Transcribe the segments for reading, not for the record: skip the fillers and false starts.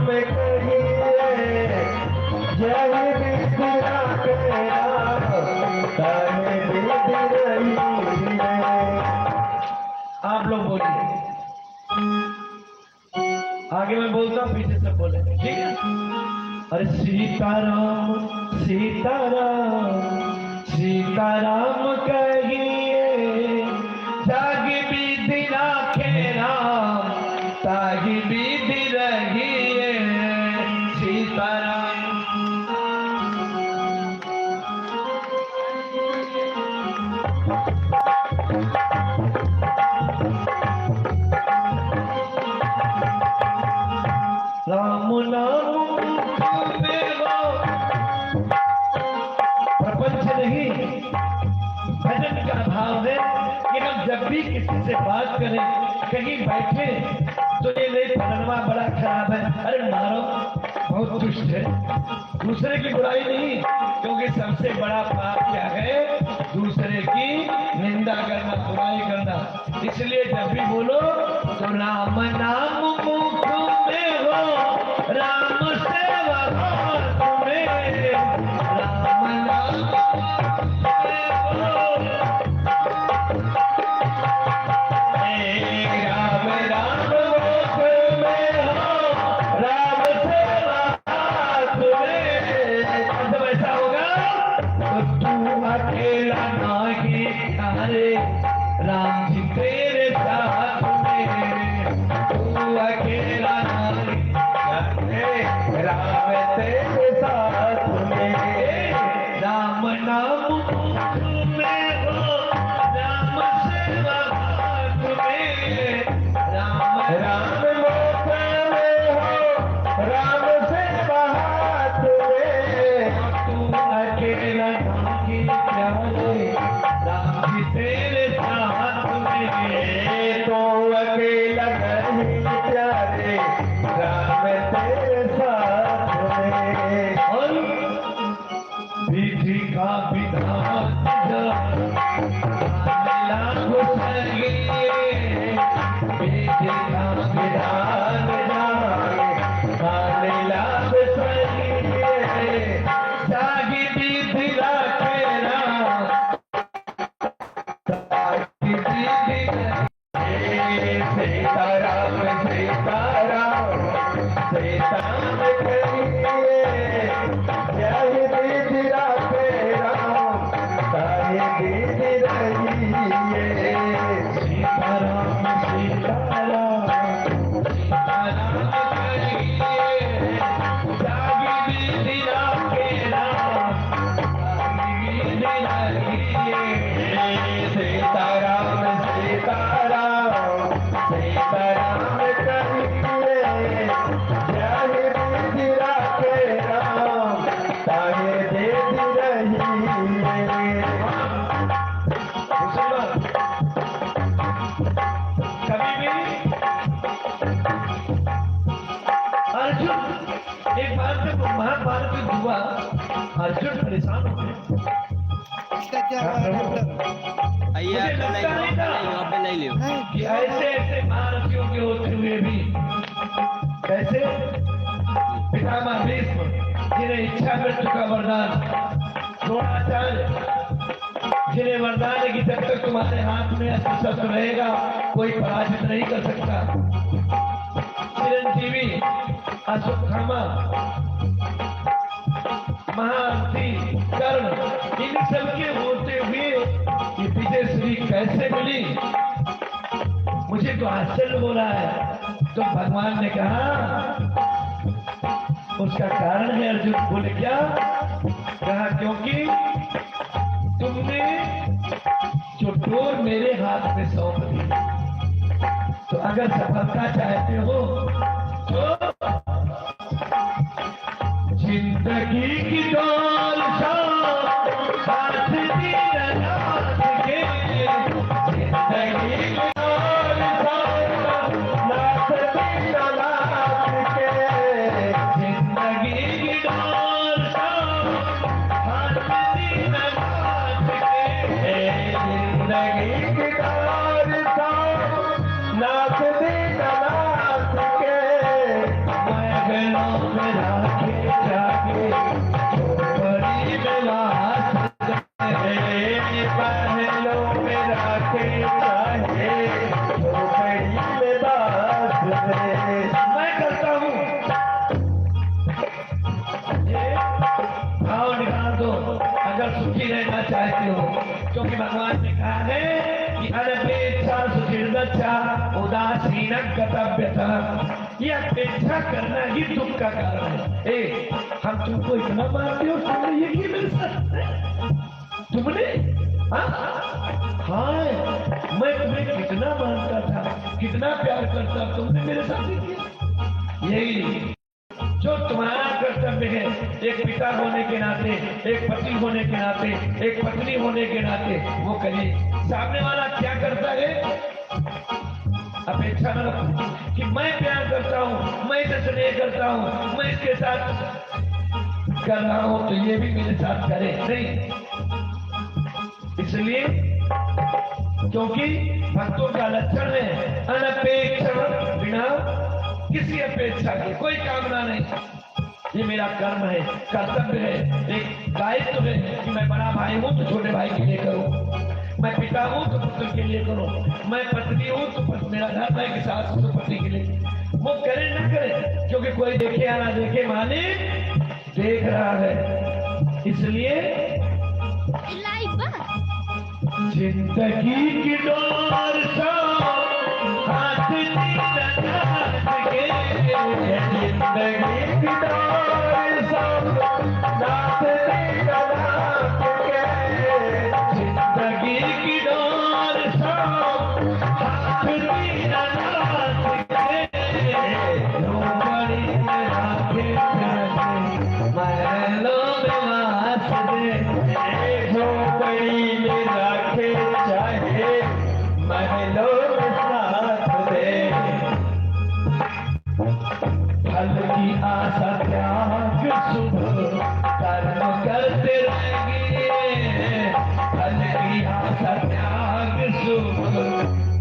में कहिए जय विद्या तेरा ताने विधि रही है। आप लोग बोलिए, आगे मैं बोलता हूँ, पीछे से बोले, ठीक है? अरे सीताराम सीताराम सीताराम कहिए जागी विधि राखे राम तागी विधि रहिए। सीताराम राम नाम में हो प्रपंच नहीं, भजन का भाव है कि हम जब भी किसी से बात करें, कहीं बैठे तो ये नहीं फलनवा बड़ा खराब है, अरे मारो बहुत दुष्ट है, दूसरे की बुराई नहीं, क्योंकि सबसे बड़ा पाप क्या है? दूसरे की निंदा करना, बुराई करना। इसलिए जब भी बोलो तो राम नाम मुख में हो, राम सेवा तुम्हें, राम नाम में हो, राम राम मुख में हो, राम सेवा तुम्हें। जब ऐसा होगा तो तू अकेला नहीं अरे राम जी तेरे साथ में, तू अकेला नहीं राम तेरे साथ में। राम नाम में हो, राम सेवा में, राम राम मुख में हो, राम सेवा में। तू अकेला नहीं प्यारे राम जी तेरे साथ में, तो अकेला नहीं प्यारे राम तेरे साथ में। और विधि का विधान लाखों सगिए, विधि का विधान जाने लाख सगिए, जागी विधि राखे राम तागी विधि रहिए। सीताराम सीताराम सीताराम कहिए जय विधि राखे राम तागी विधि रहिए। सीताराम सीताराम सीताराम कहिए जागी विधि राखे राम तागी विधि रहिए। सीताराम सीताराम सीताराम कहिए जय विधि राखे राम तागे विधि रहिए। कभी भी अर्जुन, एक बार जब महाभारत युद्ध हुआ, अर्जुन परेशान हो गए। इसका क्या हुआ है डॉक्टर? आइए मुझे लगता नहीं था नहीं लियो कि ऐसे ऐसे महारथियों के होते हुए भी कैसे पितामह भीष्म जिन्हें इच्छा मृत्यु का वरदान, द्रोणाचार्य जिन्हें वरदान है कि जब तक तुम्हारे हाथ में अस्त्र शस्त्र रहेगा कोई पराजित नहीं कर सकता, चिरंजीवी अश्वत्थामा महारथी कर्ण, इन सबके होते हुए ये विजय श्री कैसे मिली? मुझे तो आश्चर्य हो रहा है। तो भगवान ने कहा उसका कारण है अर्जुन। बोले क्या? कहा क्योंकि तुमने जो डोर मेरे हाथ में सौंप दी, तो अगर सफलता चाहते हो तो जिंदगी की डोर साथ दी रात के, जिंदगी की डोर साथ दी रात के, जिंदगी की डोर साथ दी रात के, जिंदगी की डोर साथ दी रात के। मैं महलों में राखे जाके बड़ी विलास महलों में राखे जाके बड़ी विलास मैं करता हूँ ये भाव निकाल दो अगर सुखी रहना चाहते हो, क्योंकि भगवान ने कहा है कि अनपेक्षा सुचिर्दच्छा उदासीन कर्तव्यता, ये अपेक्षा करना ही दुख का कारण है। हम तुमको इतना मानते हो, तुमने ये किया मेरे साथ, तुमने हाँ मैं तुम्हें कितना मानता था, कितना प्यार करता, तुमने मेरे साथ ही किया। यही जो तुम्हारा कर्तव्य है, एक पिता होने के नाते, एक पति होने के नाते, एक पत्नी होने के नाते, वो करिए। सामने वाला क्या करता है, अपेक्षा न रखो कि मैं प्यार करता हूँ, मैं इसे स्नेह करता हूँ, मैं इसके साथ कर रहा हूँ तो ये भी मेरे साथ करे, नहीं। इसलिए क्योंकि भक्तों का लक्षण है अनपेक्षा, बिना किसी अपेक्षा की, कोई कामना नहीं। ये मेरा कर्म है, कर्तव्य है, एक दायित्व है कि मैं बड़ा भाई हूं तो छोटे भाई के लिए करूं, मैं पिता हूं तो पुत्र के लिए करूं, मैं पत्नी हूं तो मेरा धर्म है कि सास तो पति के लिए। वो करे न करे, क्योंकि कोई देखे या ना देखे, मालिक देख रहा है। इसलिए जिंदगी की डोर सा हाथ के, जिंदगी की डोर सा हाथ के, जिंदगी की डोर सा हाथ के, झोपड़ी में राखे महलों में वास दे, झोपड़ी में राखे चाहे महलों में साथ दे। फल की आशा त्याग शुभ कर्म करते रहेंगे, फल की आशा त्याग शुभ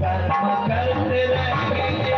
कर्म करते रहेंगे।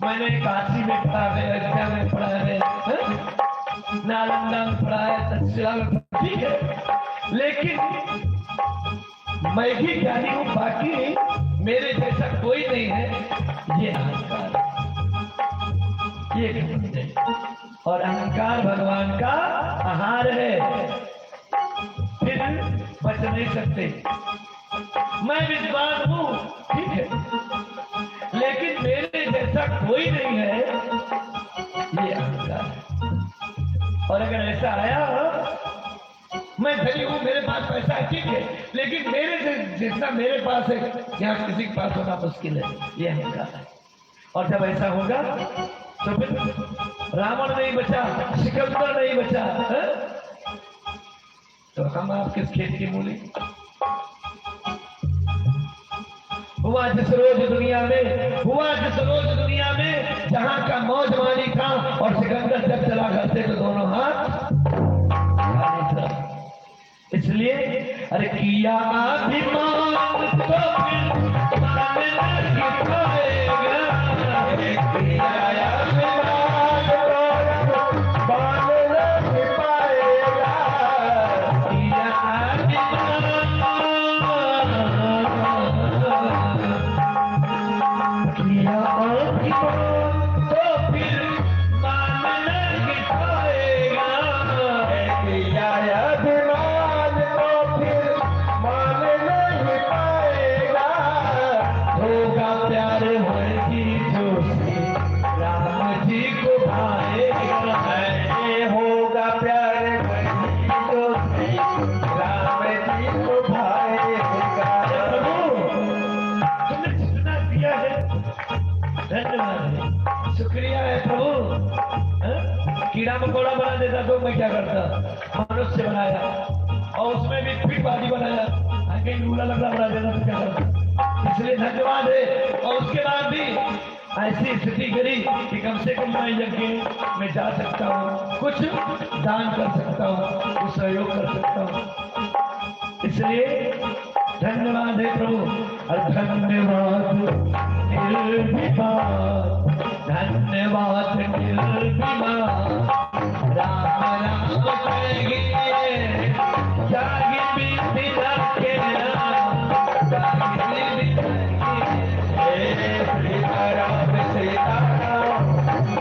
मैंने काशी में पढ़ा है, अयोध्या में पढ़ा है, नालंदा में पढ़ा है, तक्षशिला में, ठीक है, लेकिन मैं भी ज्ञानी हूँ, बाकी मेरे जैसा कोई नहीं है। ये अहंकार, ये घमंड है, और अहंकार भगवान का आहार है, फिर बच नहीं सकते। मैं विद्वान हूँ, ठीक है, लेकिन मेरे जैसा कोई नहीं है, ये अहंकार। और अगर ऐसा आया, मैं धनी हूं, मेरे पास पैसा है, ठीक है, लेकिन मेरे जितना मेरे पास है, यहाँ किसी के पास होना मुश्किल है, ये अहंकार है। और जब ऐसा होगा तो फिर रावण नहीं बचा, सिकंदर नहीं बचा है? तो हम आप किस खेत की मूली? हुआ जिस रोज दुनिया में जहां का मौजमानी था, और सिकंदर जब चला घर से तो दोनों हाथ। इसलिए अरे किया अभिमान तो फिर मानना ही पड़ेगा, किया अभिमान तो मानना ही पड़ेगा, किया अभिमान तो फिर मानना ही पड़ेगा, किया अभिमान तो फिर मान नहीं पाएगा, होगा प्यार होगी धन्यवाद, शुक्रिया है प्रभु। हाँ? कीड़ा मकोड़ा बना देता तो मैं क्या करता, मनुष्य बनाया और उसमें भी फिट बॉडी बनाया, कहीं लूला लगड़ा बना देता तो क्या करता। इसलिए धन्यवाद है। और उसके बाद भी ऐसी स्थिति करी कि कम से कम मैं यज्ञ में जा सकता हूँ, कुछ दान कर सकता हूँ, कुछ सहयोग कर सकता हूँ। इसलिए धन्यवाद है प्रभु। और धन्यवाद निर्विवाद, धन्यवाद निर्विवाद, राम राम कहिए जागे बीती रखे राम, जागे बीती सीताराम सीताराम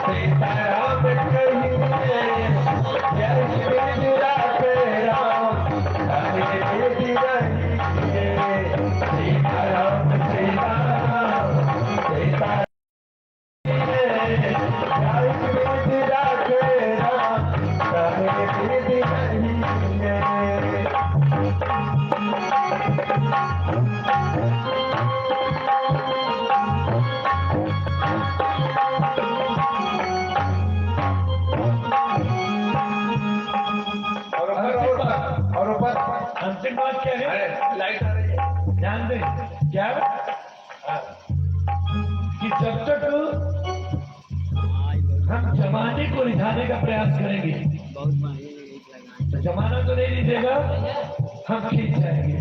सीताराम कहिए जय श्री राधे राम, जागे बीती रहिए सीताराम सीताराम सीताराम जय श्री राधे राम, जागे बीती रहिए। और ऊपर अंतिम बात क्या है, लाइट आ रही है, ध्यान दें क्या कि जब तक हम जमाने को रिझाने का प्रयास करेंगे तो जमाना तो नहीं रिझेगा, हम खींच जाएंगे,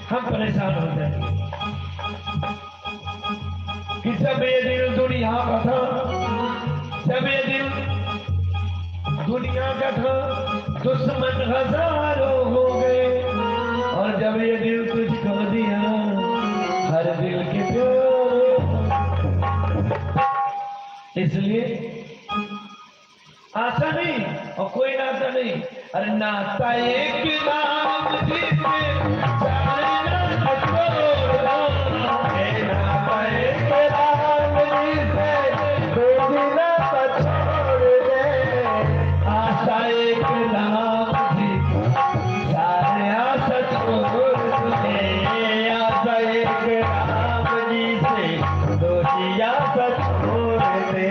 हम परेशान हो जाएंगे। कि जब ये दिल दुनिया का था, जब ये दिल दुनिया का था, दुश्मन हजारों हो गए, और जब ये दिल तुझको दिया हर दिल के प्यार। इसलिए आशा नहीं और कोई नाता नहीं, अरे नाता एक नाम जिसे जाने ना छोड़ना, नाता एक नाम जिसे दो दिन का छोड़ दे, आशा एक नाम जिसे सारे आशा छोड़ दे, आशा एक नाम जिसे दो दिया छोड़ दे,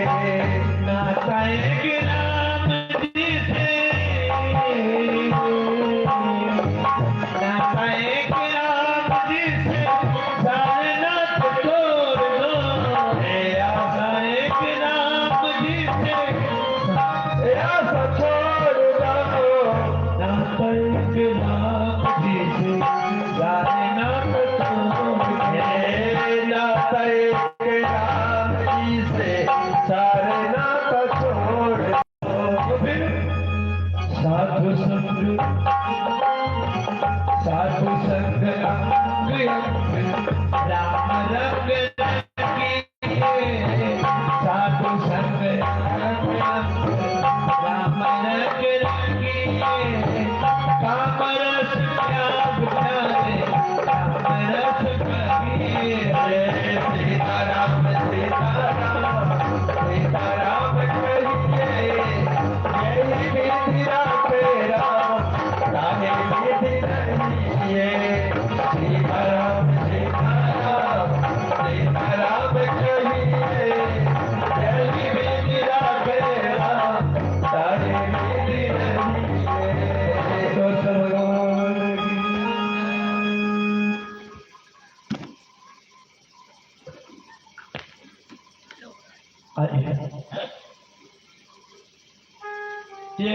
नाता एक नाम जिसे, नाता एक नाम जिसे सारे नात छोड़ दो, आशा एक नाम जिसे आशा छोड़ दो, नाता एक नाम जिसे सारे नात छोड़ दे, नाता एक नाम जिसे सारे नात छोड़ दो। फिर साधु संग, साधु संग अंग अंग राम रंग रंगिए, साधु संग अंग अंग राम रंग रंगिए, काम रस त्याग प्यारे राम रस कहिए, सीताराम सीताराम सीताराम कहिए जय श्री राधे राम, राधे विधि रहिए, सीताराम सीताराम सीताराम कहिए जय विधि राधे राम, राधे विधि रहिए। तो भगवान की आइए, ये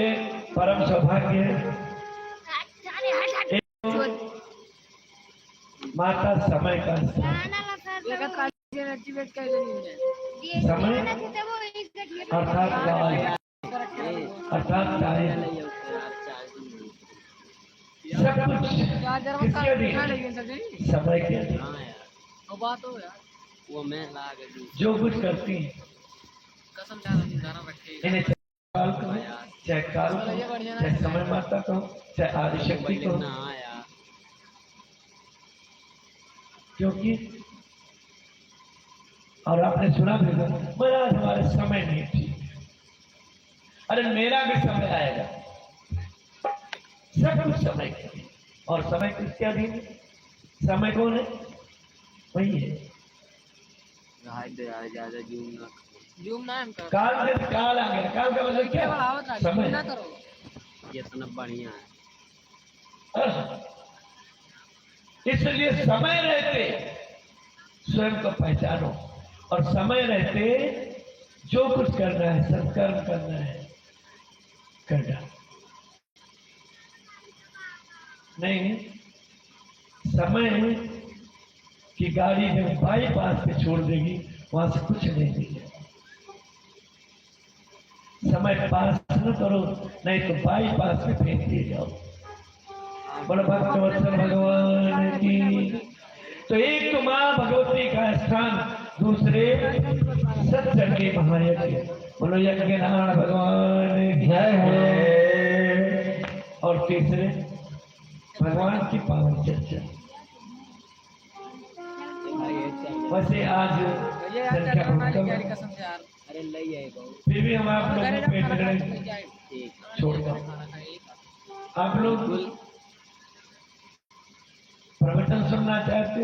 परम सौभाग्य है। माता समय का समय अर्थात काल, अर्थात टाइम, सब कुछ किसके अधीन, समय के अधीन। जो कुछ करती है इन्हें काल कहो, चाहे काल कहो, चाहे समय माता कहो, चाहे आदिशक्ति कहो, क्योंकि और आपने सुना भी होगा, महाराज हमारे समय नहीं ठीक, अरे मेरा भी समय आएगा। सब कुछ समय के अधीन, और समय किसके अधीन है? समय कौन है? वही है ज्यादा जूम ना हम करो। काल से काल आ गया। काल का मतलब क्या? समय। ना करो जितना बढ़िया है। इसलिए समय रहते स्वयं को पहचानो और समय रहते जो कुछ करना है, सत्कर्म करना है, करना नहीं। समय की गाड़ी जब बाईपास पे छोड़ देगी वहां से कुछ नहीं मिलेगा। समय पास न करो, नहीं तो बाईपास पे फेंक दिए जाओ। बोलो भक्तवत्सल भगवान की। तो एक तो माँ भगवती का स्थान, दूसरे सत्संगी महायज्ञ। बोलो यज्ञ नारायण भगवान की जय है। और तीसरे भगवान की पावन चर्चा। वैसे आज संख्या बहुत कम है, अरे ले आए फिर भी हम आप लोगों को पेट छोड़ता हूँ। आप लोग प्रवचन सुनना चाहते,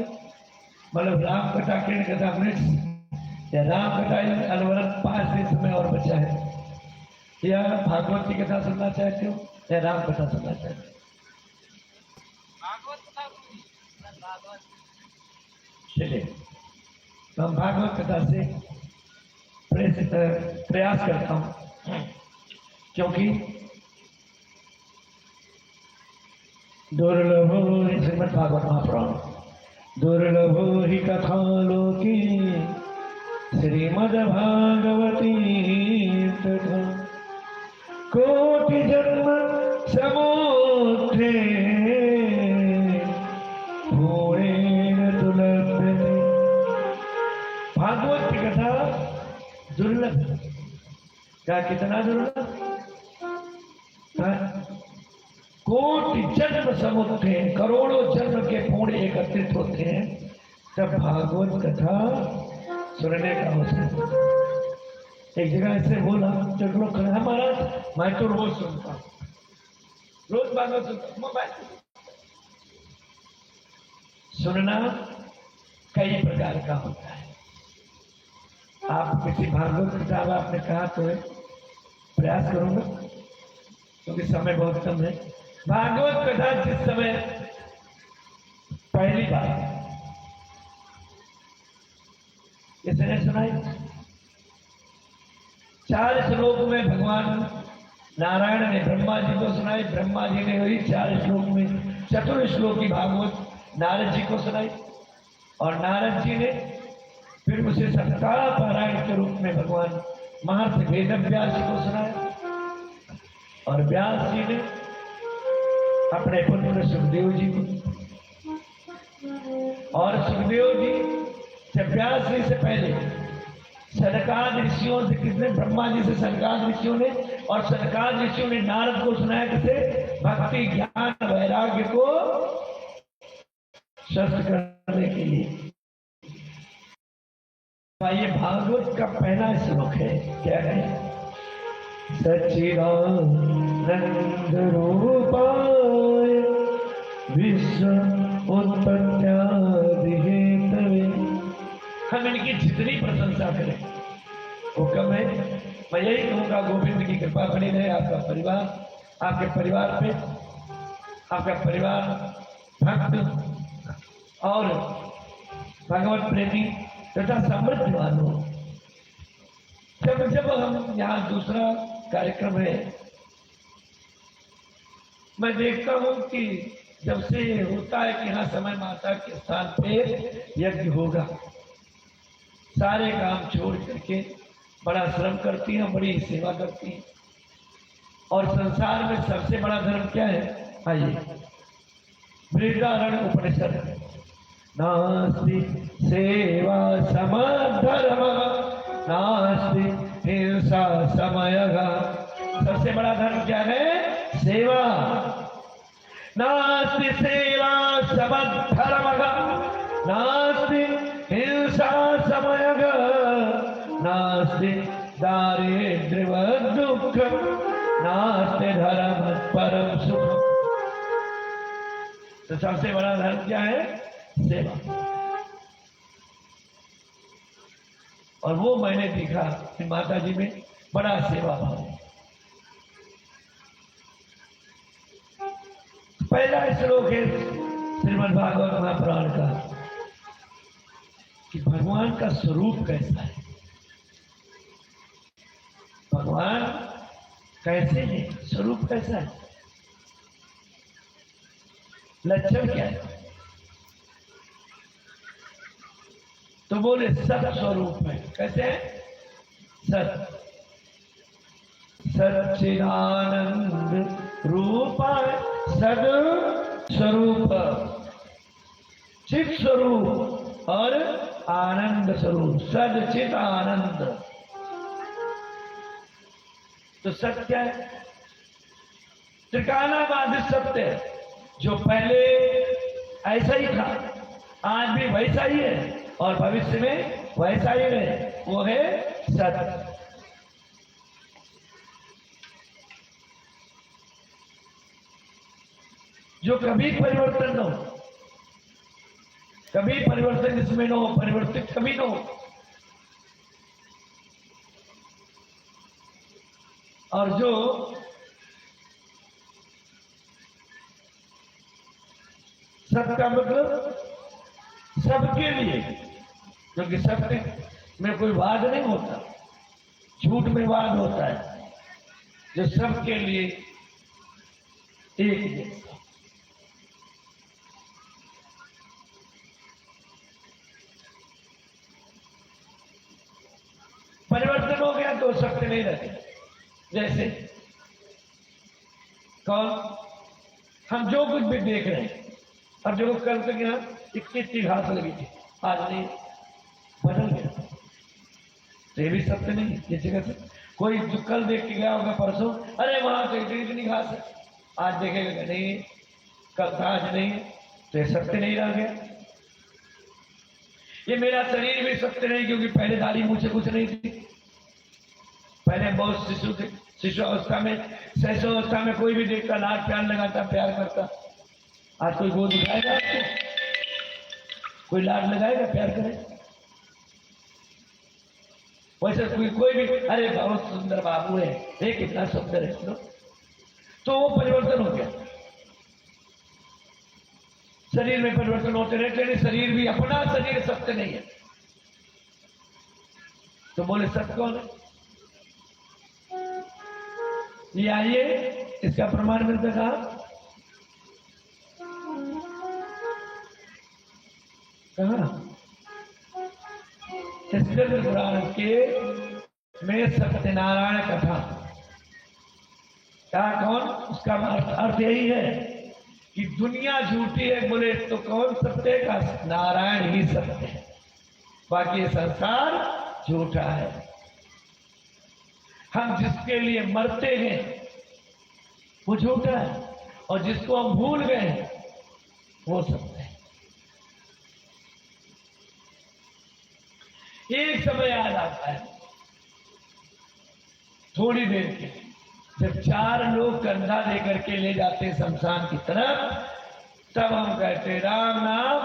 मतलब राम कथा किरण कथा वृक्ष या राम कथा अनवरत 5 दिन समय और बचा है, या भागवत की कथा सुनना चाहते हो या राम कथा सुनना चाहते हो? चलिए तो हम भागवत कथा से प्रयास करता हूं, क्योंकि दुर्लभो श्रीमद् भागवत महापुराण दुर्लभो ही कथा लोके श्रीमद् भागवती तथा कोटि जन्म समुद्रे भूरेण दुर्लभते। भागवत की कथा दुर्लभ। क्या कितना दुर्लभ? कोटि जन्म समुद्र हैं, करोड़ों जन्म के पुण्य एकत्रित होते हैं तब भागवत कथा सुनने का अवसर। एक जगह ऐसे बोला तो लोग हमारा मैं तो रोज सुनता हूँ, रोज भागवत सुनता हूँ। मोबाइल सुनना कई प्रकार का होता है। आप किसी भागवत किताब आपने कहा तो प्रयास करूंगा, क्योंकि समय बहुत कम है। भागवत कथा जिस समय पहली बार इसने सुनाई, 4 श्लोक में भगवान नारायण ने ब्रह्मा जी को सुनाई, ब्रह्मा जी ने वही 4 श्लोक में चतुर श्लोक की भागवत नारद जी को सुनाई, और नारद जी ने फिर उसे सप्ताह पारायण के रूप में भगवान महर्षि वेद व्यास जी को सुनाया, और व्यास जी ने अपने पुत्र सुखदेव जी को, और सुखदेव जी जब व्यास जी से पहले सनकाद ऋषियों से, किसने? ब्रह्मा जी से सनकाद ऋषियों ने, और सनकाद ऋषियों ने नारद को सुनाया किसे? भक्ति ज्ञान वैराग्य को शस्त्र करने के लिए। ये भागवत का पहला श्लोक है, क्या है? सच्चिदानंद रूपाय विश्व उत्पत्त्यादि हेतवे। हम इनकी जितनी प्रशंसा करें वो कम है। मैं यही कहूँगा, गोविंद की कृपा बनी रहे आपका परिवार, आपके परिवार पे, आपका परिवार भक्त और भगवत प्रेमी तथा समृद्धवान हो। जब हम यहाँ दूसरा कार्यक्रम है, मैं देखता हूँ कि जब से होता है कि हाँ समय माता के स्थान पे यज्ञ होगा, सारे काम छोड़ करके बड़ा श्रम करती हैं, बड़ी सेवा करती हैं। और संसार में सबसे बड़ा धर्म क्या है? आइए, बृहदारण्यक उपनिषद, नास्ति सेवा समधर्म नास्ति हिंसा समयः। सबसे बड़ा धर्म क्या है? सेवा। नास्ति सेवा समधर्मः नास्ति हिंसा समयः नास्ति दारिद्र्यवद् दुःखम् नास्ति धर्मात् परम सुखम्। तो सबसे बड़ा धर्म क्या है? सेवा। और वो मैंने देखा कि माता जी में बड़ा सेवा भाव है। पहला श्लोक है श्रीमद् भागवत महापुराण का कि भगवान का स्वरूप कैसा है, भगवान कैसे है, स्वरूप कैसा है, लक्षण क्या है। तो बोले सत स्वरूप है। कैसे है? सत सच्चिदानंद रूप सद स्वरूप, चित स्वरूप और आनंद स्वरूप, सद चित आनंद। तो सत्य क्या है? त्रिकालाबाधित सत्य है, जो पहले ऐसा ही था, आज भी वैसा ही है और भविष्य में वैसा ही है, वो है सत्य। जो कभी परिवर्तन न हो, कभी परिवर्तन इसमें न हो, परिवर्तित कभी न हो। और जो सबका मतलब सबके लिए, क्योंकि सत्य में कोई वाद नहीं होता, झूठ में वाद होता है, जो सबके लिए एक जैसा। परिवर्तन हो गया तो सत्य नहीं रहते। जैसे कौन, हम जो कुछ भी देख रहे हैं, अब जो कल तक यहाँ इतनी घास लगी थी, आज नहीं, बदल गया, तो ये भी सत्य नहीं। जैसे कैसे कोई जो कल देख के गया होगा परसों, अरे वहां तो इतनी घास है, आज देखेगा नहीं, कल था आज नहीं, तो ये सत्य नहीं रह गया। ये मेरा शरीर भी सत्य नहीं, क्योंकि पहले दाढ़ी मुझे कुछ नहीं थी, पहले बहुत शिशु थे, शिशु अवस्था में, शैशव अवस्था में कोई भी देखता लाड प्यार लगाता, प्यार करता। आज कोई गोद उठाएगा आपको, कोई लाड लगाएगा, प्यार करेगा? वैसे कोई भी, अरे बहुत सुंदर बाबू है, ये कितना सुंदर है, तो वो परिवर्तन हो गया। शरीर में परिवर्तन होते रहते हैं, शरीर भी, अपना शरीर सत्य नहीं है। तो बोले सत्य कौन है? ये आइए, इसका प्रमाण मिलता कहा, स्कंद पुराण के में सत्यनारायण कथा क्या, कौन? उसका अर्थ यही है कि दुनिया झूठी है, बोले तो कौन सत्य का? नारायण ही सत्य है, बाकी संसार झूठा है। हम जिसके लिए मरते हैं वो झूठा है, और जिसको हम भूल गए वो सत्य है। एक समय याद आता है, थोड़ी देर के, जब 4 लोग कंधा लेकर के ले जाते शमशान की तरफ, तब हम कहते राम नाम,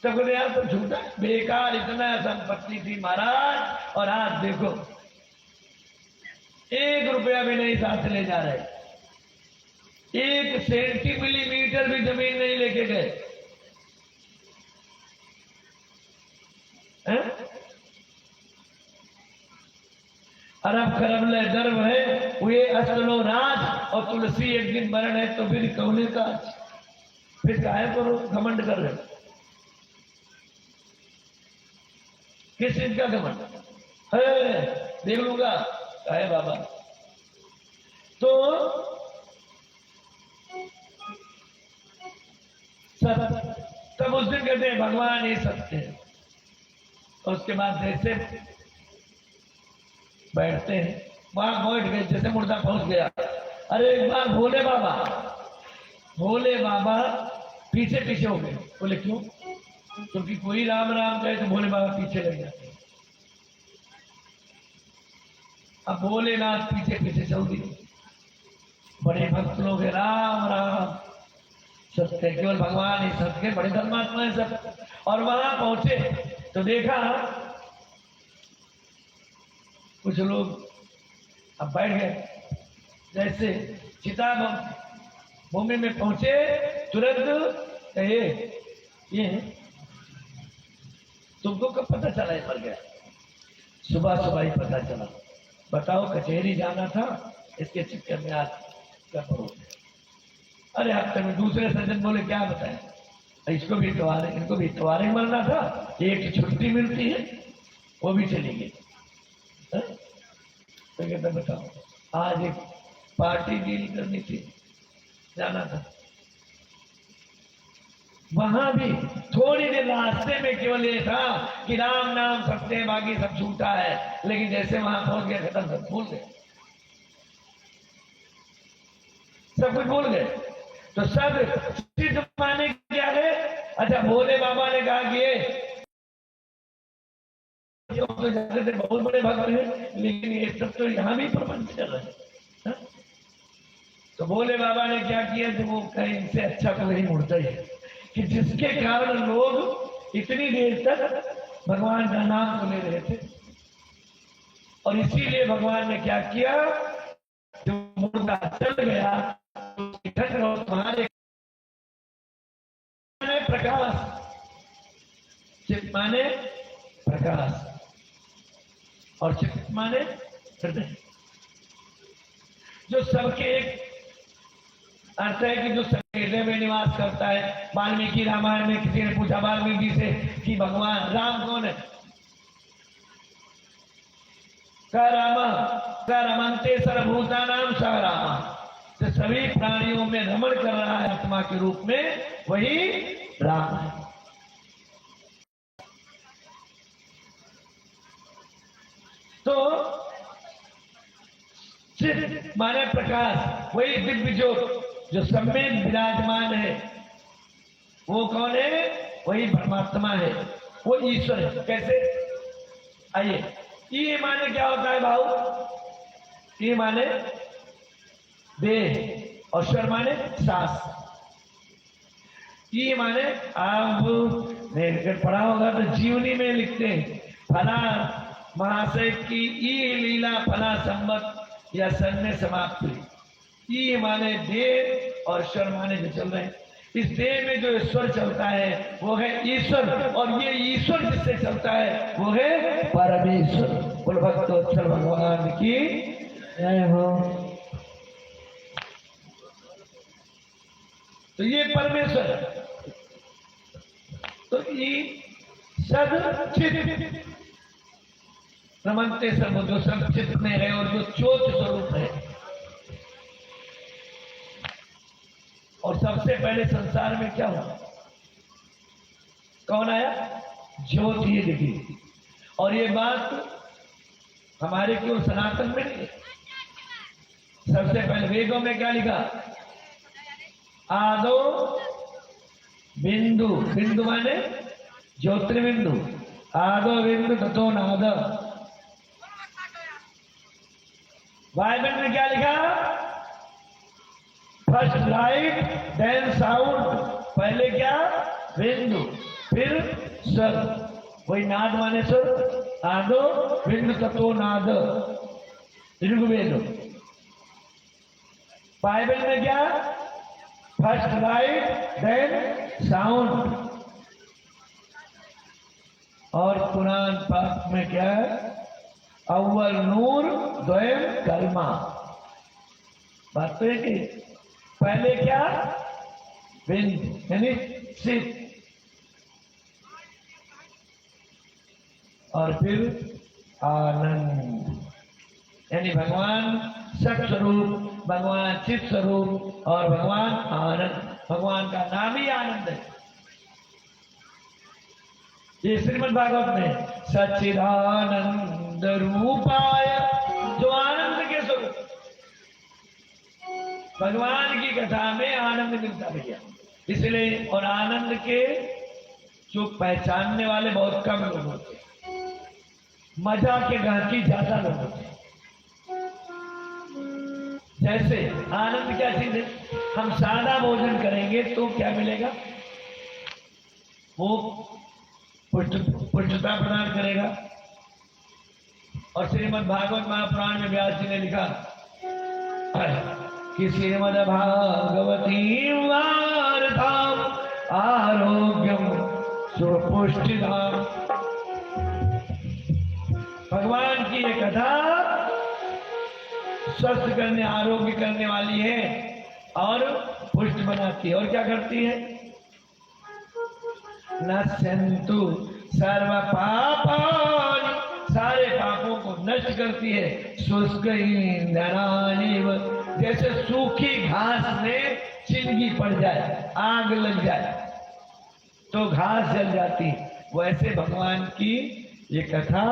तब बोले यार तो झूठा, बेकार, इतना संपत्ति थी महाराज, और आज देखो 1 रुपया भी नहीं साथ ले जा रहे, 1 सेंटीमीटर भी जमीन नहीं लेके गए। अरब खरब ले दर्व है, हुए असलो राज, और तुलसी एक दिन मरण है, तो फिर कौने का, फिर काहे पर घमंड कर रहे? किस चीज का घमंड है? देख लूंगा, काहे बाबा। तो तब उस दिन कहते हैं भगवान ये सत्य है। और उसके बाद जैसे बैठते हैं, वहां बैठ गए, जैसे मुर्दा पहुंच गया, अरे एक बार भोले बाबा पीछे पीछे हो गए। बोले क्यों? क्योंकि कोई राम राम कहे तो भोले बाबा पीछे लग जाते। अब भोलेनाथ पीछे पीछे चल दिए, बड़े भक्त लोग हैं, राम राम सत्य, केवल भगवान ही सत्य, बड़े धर्मात्मा है सब। और वहां पहुंचे तो देखा कुछ लोग अब बैठ गए, जैसे चिता भूमि में पहुंचे तुरंत कहे ये तुमको कब पता चला ये मर गया? सुबह सुबह ही पता चला। बताओ, कचहरी जाना था, इसके चक्कर में आज क्या हो गया। अरे हफ्ते में दूसरे सज्जन बोले क्या बताएं, इसको भी इतवार, इनको भी इतवार ही मरना था, एक छुट्टी मिलती है वो भी चली गई। तो कहते बताओ, आज एक पार्टी डील करनी थी, जाना था, वहां भी थोड़ी देर रास्ते में केवल ये था कि राम नाम सत्य है, बाकी सब झूठा है, लेकिन जैसे वहां पहुंच गए खत्म, सब भूल गए, सब कुछ भूल गए। तो सब सिद्ध माने क्या है? अच्छा, भोले बाबा ने कहा कि तो जाते थे, बहुत बड़े भक्त हैं, लेकिन ये सब तो यहाँ भी प्रबंध चल रहे हैं। तो भोले बाबा ने क्या किया, जो वो कहीं इनसे अच्छा तो नहीं मुड़ता ही है, कि जिसके कारण लोग इतनी देर तक भगवान का नाम तो ले रहे थे, और इसीलिए भगवान ने क्या किया, जो मुर्दा चल गया तुम्हारे प्रकाश, चित माने प्रकाश और चित माने हृदय, जो सबके एक अर्थ है कि जो सबके हृदय में निवास करता है। वाल्मीकि रामायण में किसी ने पूछा वाल्मीकि से कि भगवान राम कौन है? क रमन्ते सर्वभूतानां स रामा, तो सभी प्राणियों में रमण कर रहा है आत्मा के रूप में, वही राम है। तो चित माने प्रकाश, वही दिव्य जो सब में विराजमान है, वो कौन है? वही परमात्मा है, वो ईश्वर है। कैसे? आइए, ये माने क्या होता है भाव? ये माने देह और स्वर माने सांस। ये माने आप ने पढ़ा होगा तो जीवनी में लिखते हैं, फला महाशय की ई लीला फला संबत या सन्ने समाप्ति। ये माने देह और स्वर माने जो चल रहे हैं। इस देह में जो ईश्वर चलता है वो है ईश्वर, और ये ईश्वर जिससे चलता है वो है परमेश्वर। बोल भक्तोत्सल भगवान की जय हो। तो ये परमेश्वर, तो ये सद चित रमन्ते सर्व, जो सब चित्त में है और जो ज्योत स्वरूप है। और सबसे पहले संसार में क्या हुआ? कौन आया? ज्योत ही दिखी। और ये बात हमारे केवल सनातन में नहीं है। सबसे पहले वेदों में क्या लिखा? आदो बिंदु, बिंदु माने ज्योतिर्बिंदु, आदो बिंदु ततो नाद। बाइबल में क्या लिखा? First light then sound. पहले क्या? बिंदु, फिर स्वर, वही नाद माने स्वर। आदो बिंदु ततो नाद, ऋग्वेद। बाइबल में क्या? First light then sound. और कुरान पाक में क्या है? अव्वल नूर द्वैम कलमा। बात तो है कि पहले क्या? बिंदु यानी सिद्ध, और फिर आनंद यानी भगवान सत स्वरूप, भगवान चित स्वरूप और भगवान आनंद। भगवान का नाम ही आनंद है। ये श्रीमद् भागवत में सच्चिदानंद रूपाय, जो आनंद के स्वरूप। भगवान की कथा में आनंद मिलता भैया, इसलिए। और आनंद के जो पहचानने वाले बहुत कम लोग होते, मजा के गांधी ज्यादा लोग होते। जैसे आनंद क्या चीज है? हम सादा भोजन करेंगे तो क्या मिलेगा? वो पुष्टता प्रदान करेगा, और श्रीमद् भागवत महापुराण में व्यास जी ने लिखा कि श्रीमद् भागवती वार्ताम आरोग्यम सुपुष्टिदाम। भगवान की ये कथा स्वस्थ करने आरोग्य करने वाली है और पुष्ट बनाती है। और क्या करती है? नश्यन्तु सर्व पापानि, सारे पापों को नष्ट करती है। शुष्क इंधनानिव, जैसे सूखी घास में चिंगी पड़ जाए, आग लग जाए तो घास जल जाती, वैसे भगवान की ये कथा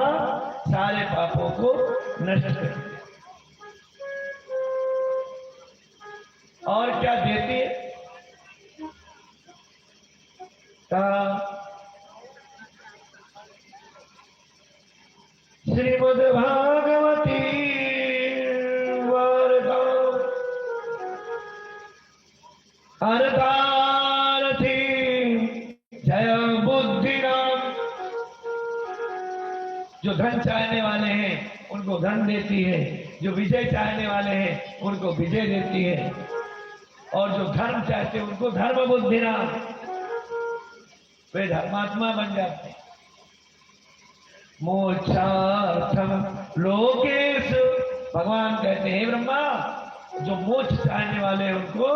सारे पापों को नष्ट करती है। और क्या देती है? श्रीमद् भागवती वार्ताम अर्थार्थी जय बुद्धिराम। जो धन चाहने वाले हैं उनको धन देती है, जो विजय चाहने वाले हैं उनको विजय देती है, और जो धर्म चाहते हैं उनको धर्म बुद्धिराम, वे धर्मात्मा बन जाते हैं। मोक्षार्थम लोकेश, भगवान कहते हैं ब्रह्मा, जो मोक्ष चाहने वाले हैं उनको